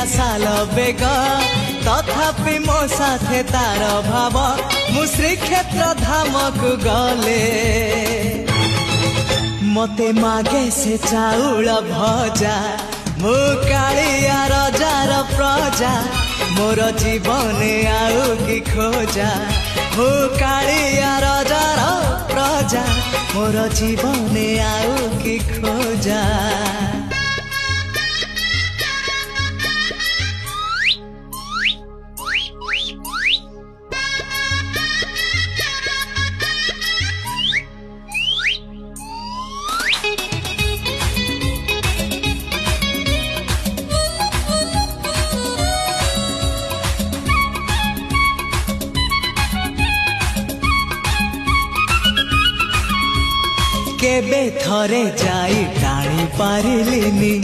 साल बेग तथापि मो साथे तार भाव मु श्रीक्षेत्र धाम को गले मते मागे से चाउल भजा मु कालिया रजार प्रजा मोर जीवन आउ कि खोजा मु कालिया रजार प्रजा मोर जीवन आउ कि खोजा। केबे थरे जाई टाणी पारिलिनी।